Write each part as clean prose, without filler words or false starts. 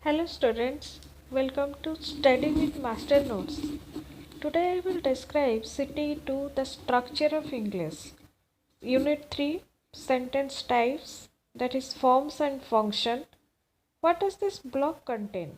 Hello students, welcome to Study with Master Notes. Today I will describe City 2 the structure of English. Unit 3 sentence types, that is forms and function. What does this block contain?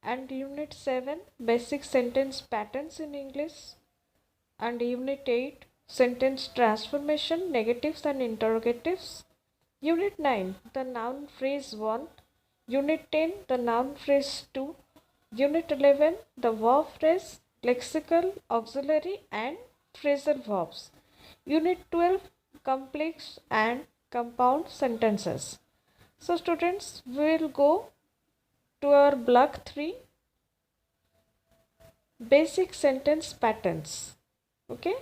And Unit 7 basic sentence patterns in English. And Unit 8 sentence transformation, negatives and interrogatives. Unit 9 the noun phrase 1. Unit 10 the noun phrase 2. Unit 11 the verb phrase, lexical, auxiliary and phrasal verbs. Unit 12 complex and compound sentences. So students, we will go to our block 3 basic sentence patterns. Okay,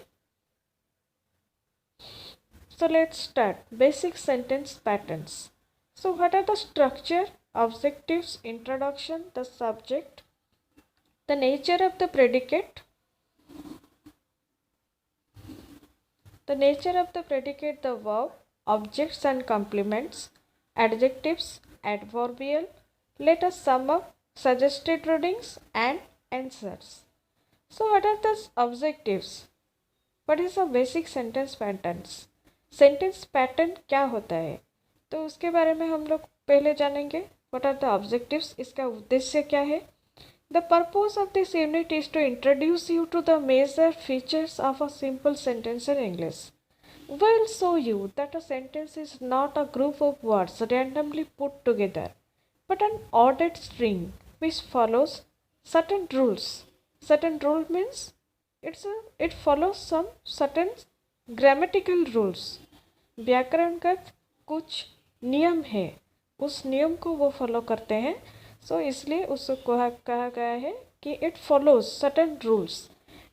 so let's start basic sentence patterns. So what are the structure, objectives, introduction, the subject, the nature of the predicate, the verb, objects and complements, adjectives, adverbial. Let us sum up suggested readings and answers. So what are the objectives? What is a basic sentence patterns? Sentence pattern क्या होता है, तो उसके बारे में हम लोग पहले जानेंगे. व्हाट आर द ऑब्जेक्टिव्स, इसका उद्देश्य क्या है. The purpose of this unit is to introduce you to the major features of a simple sentence in English. We'll show you that a sentence is not a group of words randomly put together, but an ordered string which follows certain rules. Certain rule means it follows some certain grammatical rules. व्याकरणगत कुछ नियम है, उस नियम को वो follow करते हैं. सो इसलिए उसको कहा गया है कि it follows certain rules.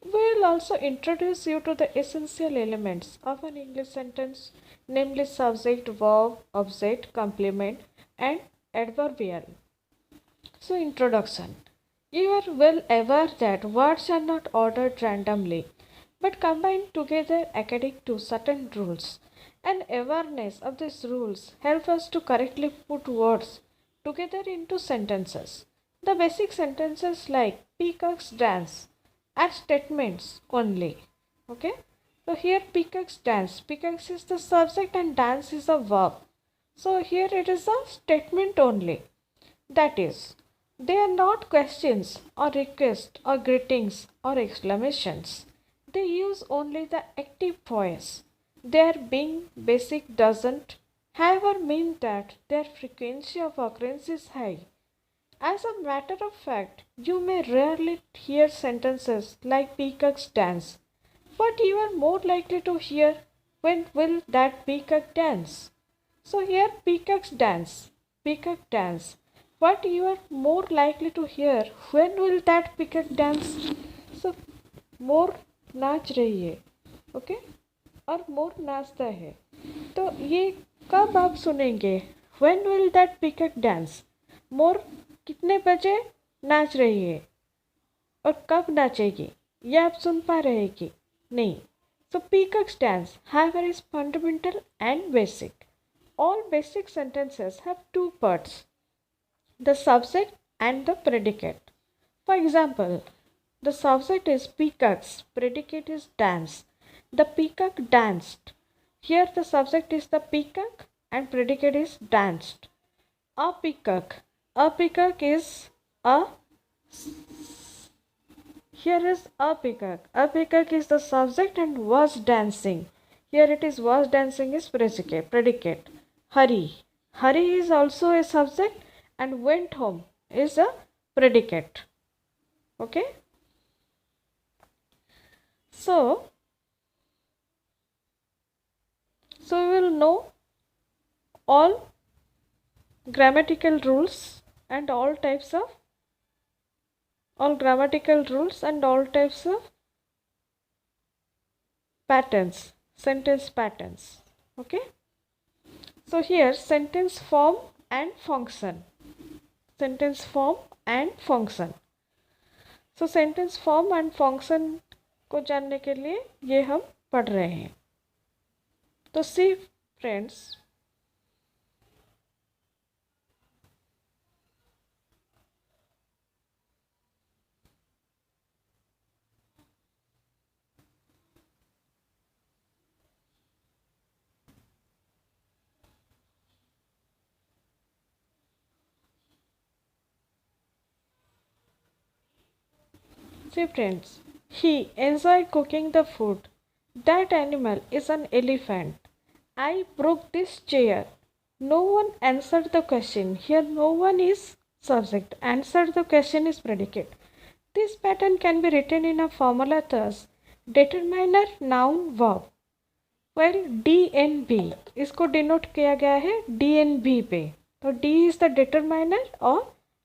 We will also introduce you to the essential elements of an English sentence, namely subject, verb, object, complement, and adverbial. So, introduction. You are well aware that words are not ordered randomly, but combined together according to certain rules. And awareness of these rules help us to correctly put words together into sentences. The basic sentences like peacocks dance are statements only. Okay, so here peacocks dance, peacocks is the subject and dance is a verb. So here it is a statement only. That is, they are not questions or requests or greetings or exclamations. They use only the active voice. Their being basic doesn't, however, mean that their frequency of occurrence is high. As a matter of fact, you may rarely hear sentences like peacocks dance, but you are more likely to hear when will that peacock dance. So here peacocks dance, peacock dance. But you are more likely to hear when will that peacock dance. So मोर नाच रही है, okay, और मोर नाचता है. तो ये कब आप सुनेंगे? When will that peacock dance? मोर कितने बजे नाच रही है और कब नाचेगी, ये आप सुन पा रहे हैं कि नहीं. So peacock's dance, however, is fundamental and basic. All basic sentences have two parts, the subject and the predicate. For example, the subject is peacocks, predicate is dance. The peacock danced. Here the subject is the peacock and predicate is danced. A peacock. A peacock is a. Here is a peacock. A peacock is the subject and was dancing. Here it is was dancing is predicate. Hurry. Hurry is also a subject and went home is a predicate. Okay. So we will know all grammatical rules and all types of patterns, sentence patterns. Okay. So here sentence form and function. Sentence form and function. So sentence form and function को जानने के लिए ये हम पढ़ रहे हैं. तो सी friends, See friends, he enjoyed cooking the food. That animal is an elephant. I broke this chair. No one answered the question. Here no one is subject. Answered the question is predicate. This pattern can be written in a formula thus: determiner, noun, verb. Well D N B इसको denote किया गया है D N B पे. तो D is the determiner और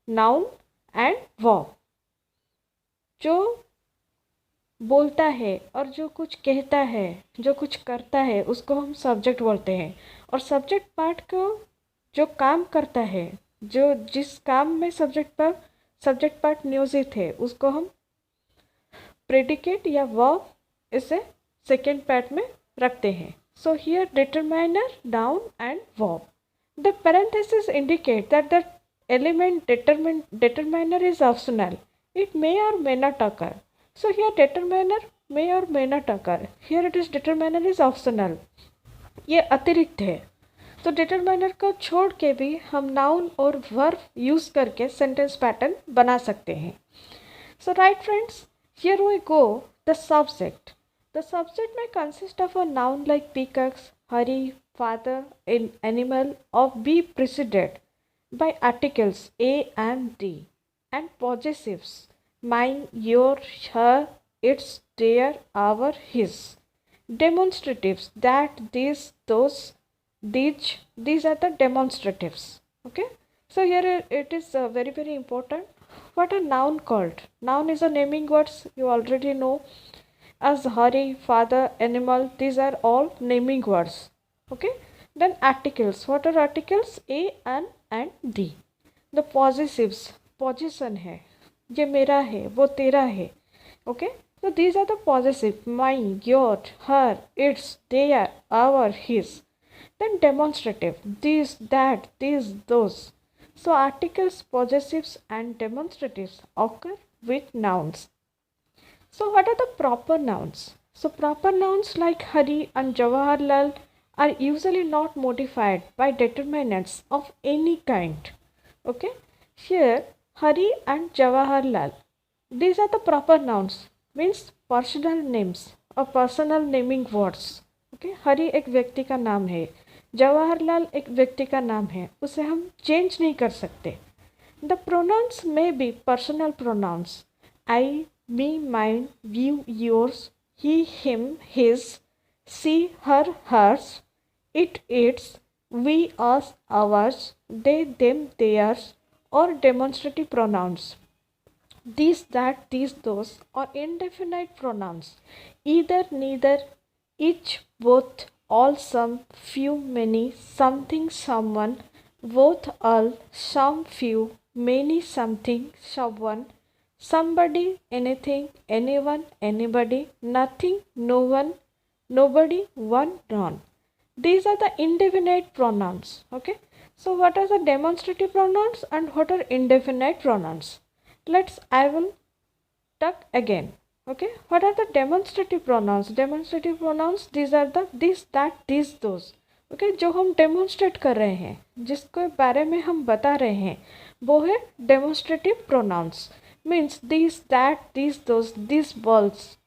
noun and verb. जो बोलता है और जो कुछ कहता है, जो कुछ करता है, उसको हम सब्जेक्ट बोलते हैं. और सब्जेक्ट पार्ट को जो काम करता है, जो जिस काम में सब्जेक्ट पार्ट नियोजित है, उसको हम प्रेडिकेट या वर्ब इसे सेकेंड पार्ट में रखते हैं. So here determiner, noun and verb. The parenthesis indicate that the element determiner is optional. It may or may not occur. So here determiner may or may not occur. Here it is determiner is optional. ये अतिरिक्त है. तो determiner को छोड़ के भी हम noun और वर्ब यूज करके सेंटेंस पैटर्न बना सकते हैं. So right friends, here we go. The subject. The subject may consist of a noun like peacocks, hurry, father, animal, or be preceded by articles a and d, and possessives mine, your, her, its, their, our, his. Demonstratives that, these, those, these are the demonstratives. Okay. So here it is very very important. What a noun called? Noun is a naming words. You already know. As hurry, father, animal, these are all naming words. Okay. Then articles. What are articles? A and D. The possessives. Possession है, ये मेरा है, वो तेरा है. Okay. So these are the possessive. Mine, your, her, its, their, our, his. Then demonstrative. These, that, these, those. So articles, possessives and demonstratives occur with nouns. So what are the proper nouns? So proper nouns like Hari and Jawaharlal are usually not modified by determinants of any kind. Okay. Here Hari and Jawaharlal, these are the proper nouns, means personal names or personal naming words. Okay. Hari एक व्यक्ति का नाम है, जवाहरलाल एक व्यक्ति का नाम है, उसे हम चेंज नहीं कर सकते. The pronouns may be personal pronouns. I, me, mine, you, yours, he, him, his, she, her, hers, it, its, we, us, ours, they, them, theirs, or demonstrative pronouns. These, that, these, those, or indefinite pronouns. Either, neither, each, both, all, some, few, many, something, someone, both, all, some, few, many, something, someone, somebody, anything, anyone, anybody, nothing, no one, nobody, one, none. These are the indefinite pronouns. Okay. So what are the demonstrative pronouns and what are indefinite pronouns? I will talk again. Okay. What are the demonstrative pronouns? Demonstrative pronouns, these are the this, that, these, those. Okay. जो हम demonstrate कर रहे हैं, जिसके बारे में हम बता रहे हैं, वो है demonstrative pronouns. Means these, that, these, those, these balls,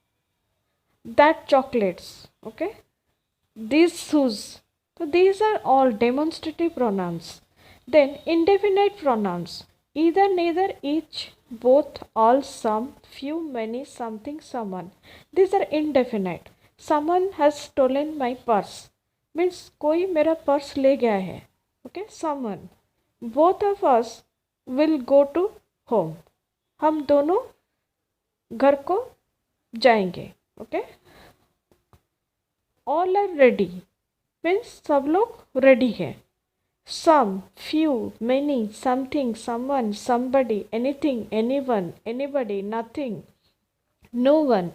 that chocolates. Okay. These shoes. So these are all demonstrative pronouns. Then indefinite pronouns. Either, neither, each, both, all, some, few, many, something, someone. These are indefinite. Someone has stolen my purse. Means कोई मेरा purse ले गया है. Okay. Someone. Both of us will go to home. हम दोनों घर को जाएंगे. Okay. All are ready, means सब लोग रेडी है. Some, few, many, something, someone, somebody, anything, anyone, anybody, nothing, no one,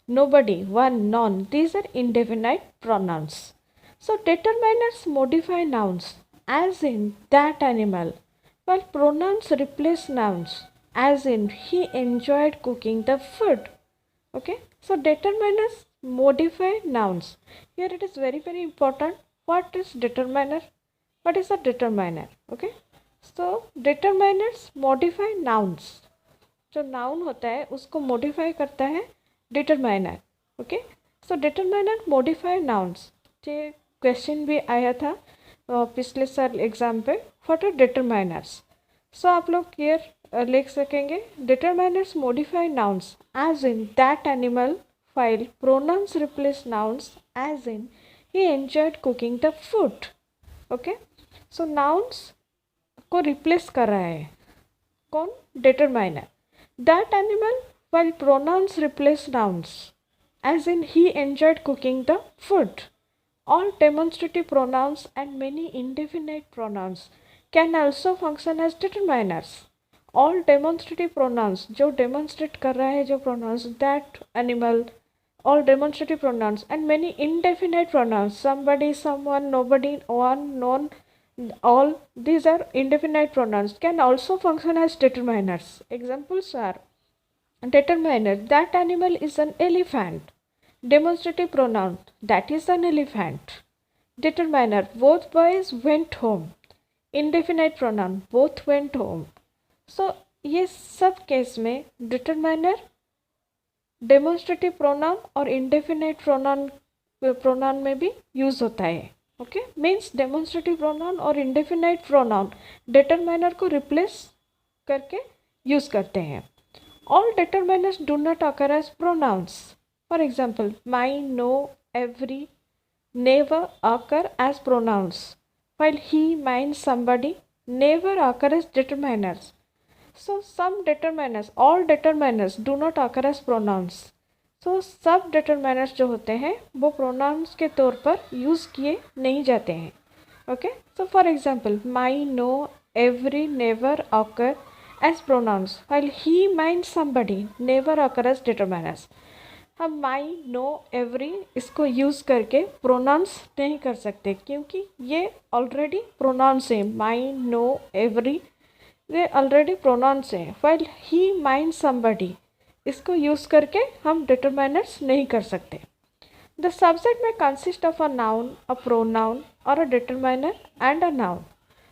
nobody, one, none. These are indefinite pronouns. So determiners modify nouns, as in that animal, while pronouns replace nouns, as in he enjoyed cooking the food. Okay. So determiners modify nouns. Here it is very very important. What is determiner? What is a determiner? Okay. So determiners modify nouns. जो noun होता है उसको modify करता है determiner. Okay, सो determiner modify nouns. ये question भी आया था पिछले साल एग्जाम पे, व्हाट आर डिटरमाइनर्स। सो आप लोग क्लियर लिख सकेंगे, determiners modify nouns as in that animal, while pronouns replace nouns as in he enjoyed cooking the food. Okay, so nouns को रिप्लेस कर रहा है कौन, determiner. That animal while pronouns replace nouns as in he enjoyed cooking the food. All demonstrative pronouns and many indefinite pronouns can also function as determiners. All demonstrative pronouns जो demonstrate कर रहा है जो pronouns, that animal, all demonstrative pronouns and many indefinite pronouns, somebody, someone, nobody, one, none, all, these are indefinite pronouns, can also function as determiners. Examples are determiner, that animal is an elephant. Demonstrative pronoun, that is an elephant. Determiner, both boys went home. Indefinite pronoun, both went home. So ये सब case में determiner demonstrative pronoun और indefinite pronoun में भी use होता है। Okay, means demonstrative pronoun और indefinite pronoun determiner को रिप्लेस करके यूज करते हैं। All determiners do not occur as pronouns. For example, my, no, every, never occur as pronouns, while he, mine, somebody never occur as determiners. So some determiners, all determiners do not occur as pronouns. So सब determiners जो होते हैं वो pronouns के तौर पर use किए नहीं जाते हैं। Okay, so for example, my, no, every, never occur as pronouns, while he, mine, somebody never occur as determiners. हम माई, नो, एवरी इसको यूज़ करके प्रोनाउंस नहीं कर सकते क्योंकि ये ऑलरेडी प्रोनाउंस है। माई, नो, एवरी ये ऑलरेडी प्रोनाउंस है। वाइल ही, माइन, समबडी इसको यूज़ करके हम डिटरमाइनर्स नहीं कर सकते। द सब्जेक्ट में consist of a noun, a pronoun और अ डिटरमाइनर एंड अ नाउन।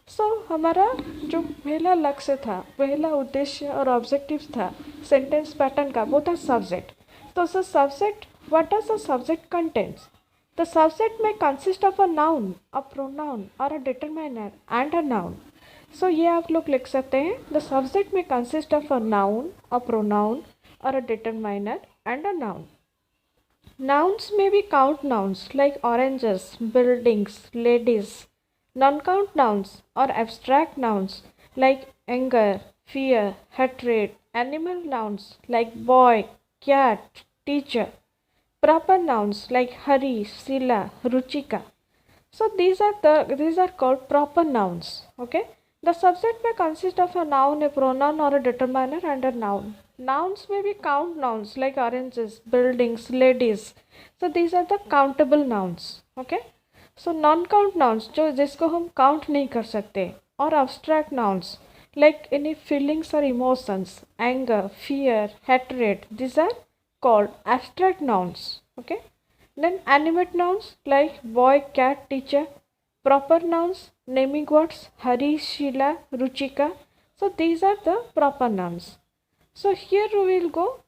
सो हमारा जो पहला लक्ष्य था, पहला उद्देश्य और ऑब्जेक्टिव था सेंटेंस पैटर्न का, वो था subject. So the subject, what does the subject contains? The subject may consist of a noun, a pronoun or a determiner and a noun. So ये आप लोग लिख सकते हैं, the subject may consist of a noun, a pronoun or a determiner and a noun. Nouns may be count nouns like oranges, buildings, ladies. Non-count nouns or abstract nouns like anger, fear, hatred. Animal nouns like boy, cat, teacher. Proper nouns like Hari, Sila, Ruchika. So these are called proper nouns. Okay, the subject may consist of a noun, a pronoun or a determiner and a noun. Nouns may be count nouns like oranges, buildings, ladies. So these are the countable nouns. Okay, so non-count nouns जो जिसको हम count नहीं कर सकते, और abstract nouns like any feelings or emotions, anger, fear, hatred, these are called abstract nouns. Okay, then animate nouns like boy, cat, teacher. Proper nouns, naming words, Hari, Sheila, Ruchika. So these are the proper nouns. So here we will go